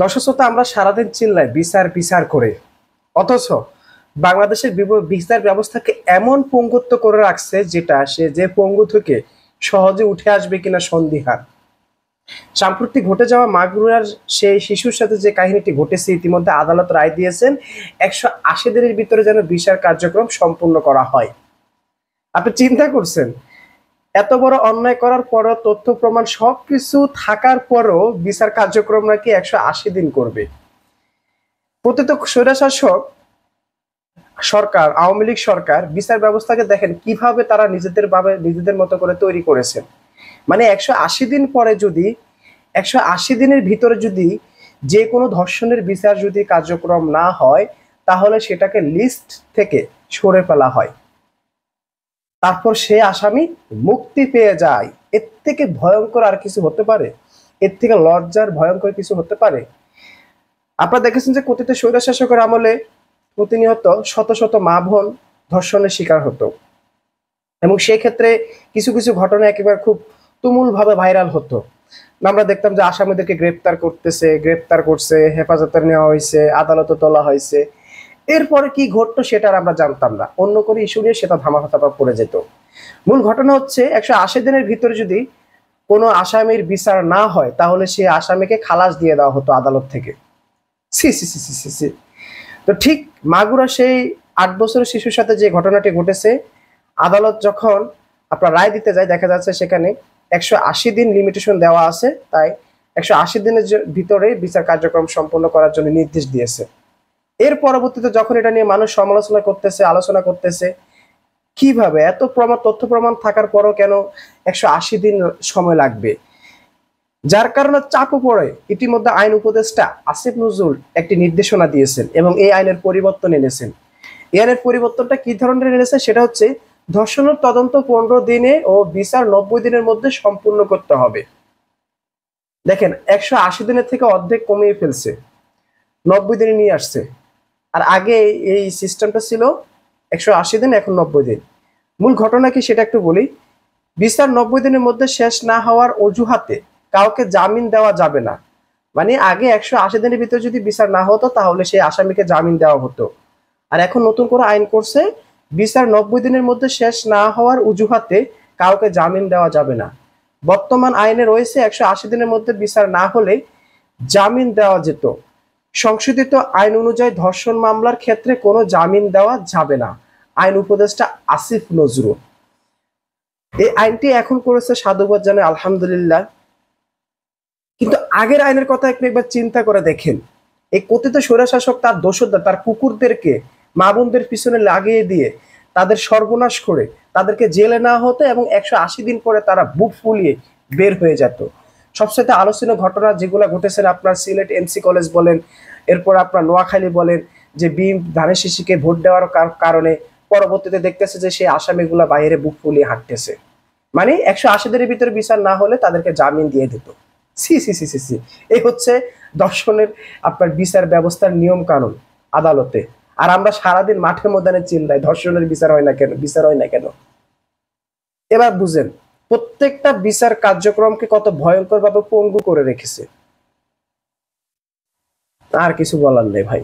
দর্শক শ্রোতা, আমরা সারাদিন চিল্লাই বিচার বিচার করে, অথচ বাংলাদেশের বিচার ব্যবস্থাকে এমন পঙ্গুত্ব করে রাখছে যেটা সে যে পঙ্গু থেকে সহজে উঠে আসবে কিনা সন্দিহান। সাম্প্রতিক ঘটে যাওয়া মাগুরার সেই শিশুর সাথে যে কাহিনীটি ঘটেছে, ইতিমধ্যে আদালত রায় দিয়েছেন 180 দিনের ভিতরে যেন বিচার কার্যক্রম সম্পূর্ণ করা হয়। আপনি চিন্তা করছেন, এত বড় অন্যায় করার পরও তথ্য প্রমাণ সবকিছু থাকার পরও বিচার কার্যক্রম নাকি 180 দিন করবে। পতিত স্বৈরশাসক সরকার, আওয়ামী লীগ সরকার বিচার ব্যবস্থাকে দেখেন কিভাবে তারা নিজেদের মতো করে তৈরি করেছেন। মানে 180 দিন পরে যদি 180 দিনের ভিতরে যদি যে কোনো ধর্ষণের বিচার যদি কার্যক্রম না হয়, তাহলে সেটাকে লিস্ট থেকে সরে ফেলা হয়, তারপর সে আসামি মুক্তি পেয়ে যায়। এর থেকে ভয়ঙ্কর আর কিছু হতে পারে? এর থেকে লজ্জার ভয়ঙ্কর কিছু হতে পারে? আপনারা দেখেছেন যে কথিত স্বৈরশাসকের আমলে প্রতিনিয়ত শত শত মা বোন ধর্ষণের শিকার হতো, এবং সেই ক্ষেত্রে কিছু কিছু ঘটনা একেবারে খুব তুমুল ভাবে ভাইরাল হতো। আমরা দেখতাম যে আসামিদেরকে গ্রেপ্তার করছে, হেফাজতে নেওয়া হয়েছে, আদালতে তোলা হয়েছে। এরপরে কি ঘটতো সেটা আমরা জানতাম না, অন্য করে ইস্যু নিয়ে সেটা ধামাচাপা পড়ে যেত। মূল ঘটনা হচ্ছে 180 দিনের ভিতরে যদি কোনো আসামির বিচার না হয়, তাহলে সে আসামিকে খালাস দিয়ে দেওয়া হতো আদালত থেকে। সি সি সি সি সি সি। তো ঠিক মাগুরা সেই 8 বছরের শিশুর সাথে যে ঘটনাটি ঘটেছে, আদালত যখন আপনার রায় দিতে যায়, দেখা যাচ্ছে সেখানে 180 দিন লিমিটেশন দেওয়া আছে, তাই 180 দিনের ভিতরে বিচার কার্যক্রম সম্পন্ন করার জন্য নির্দেশ দিয়েছে। এর পরবর্তীতে যখন এটা নিয়ে মানুষ সমালোচনা করতেছে, আলোচনা করতেছে, কিভাবে এত তথ্য প্রমাণ থাকার পরও কেন 180 দিন সময় লাগবে, যার কারণে চাপও পড়ে। ইতিমধ্যে আইন উপদেষ্টা আসিফ নজরুল একটি নির্দেশনা দিয়েছেন এবং এই আইনের পরিবর্তন এনেছেন। এই আইনের পরিবর্তনটা কি ধরনের এনেছে, সেটা হচ্ছে ধর্ষণের তদন্ত 15 দিনে ও বিচার 90 দিনের মধ্যে সম্পূর্ণ করতে হবে। দেখেন, 180 দিনের থেকে অর্ধেক কমিয়ে ফেলছে, 90 দিনে নিয়ে আসছে। আর আগে এই সিস্টেমটা ছিল 180 দিন, এখন 90 দিন। মূল ঘটনা কি সেটা একটু বলি। বিচার 90 দিনের মধ্যে শেষ না হওয়ার অজুহাতে কাউকে জামিন দেওয়া যাবে না। মানে আগে 180 দিনের ভিতরে যদি বিচার না হতো, তাহলে সেই আসামিকে জামিন দেওয়া হতো। আর এখন নতুন করে আইন করছে, বিচার 90 দিনের মধ্যে শেষ না হওয়ার অজুহাতে কাউকে জামিন দেওয়া যাবে না। বর্তমান আইনে রয়েছে 180 দিনের মধ্যে বিচার না হলে জামিন দেওয়া যেত। সংশোধিত আইন অনুযায়ী ধর্ষণ মামলার ক্ষেত্রে কোনো জামিন দেওয়া যাবে না। আইন উপদেষ্টা আসিফ নজরুল এই আইনটি এখন করেছে, সাধুবাদ জানাই, আলহামদুলিল্লাহ। কিন্তু আগের আইনের কথা একবার চিন্তা করে দেখেন। এই কথিত স্বৈরশাসক তার দোসরদের, তার কুকুরদেরকে মা বোনদের পিছনে লাগিয়ে দিয়ে তাদের সর্বনাশ করে তাদেরকে জেলে নেওয়া হতো, এবং 180 দিন পরে তারা বুক ফুলিয়ে বের হয়ে যেত। সবচেয়ে আলোচনীয় ঘটনা যেগুলো ঘটেছে, আপনার সিলেট এমসি কলেজ বলেন, এরপর আপনার নোয়াখালী বলেন, যে বিএম ধানের শীষকে ভোট দেওয়ার কারণে পরবর্তীতে দেখতেছে যে সেই আসামিগুলা বাইরে বুক ফুলিয়ে হাঁটতেছে। মানে 180 দিনের ভিতরে বিচার না হলে তাদেরকে জামিন দিয়ে দিত। সি সি সি সি সি। এই হচ্ছে দর্শনের আপনার বিচার ব্যবস্থার নিয়ম কানুন আদালতে। আর আমরা সারাদিন মাঠে ময়দানে চিল্লাই ধর্ষণের বিচার হয় না কেন, বিচার হয় না কেন। এবার বুঝেন প্রত্যেকটা বিচার কার্যক্রমকে কত ভয়ঙ্কর ভাবে পঙ্গু করে রেখেছে। আর কিছু বলার নেই ভাই।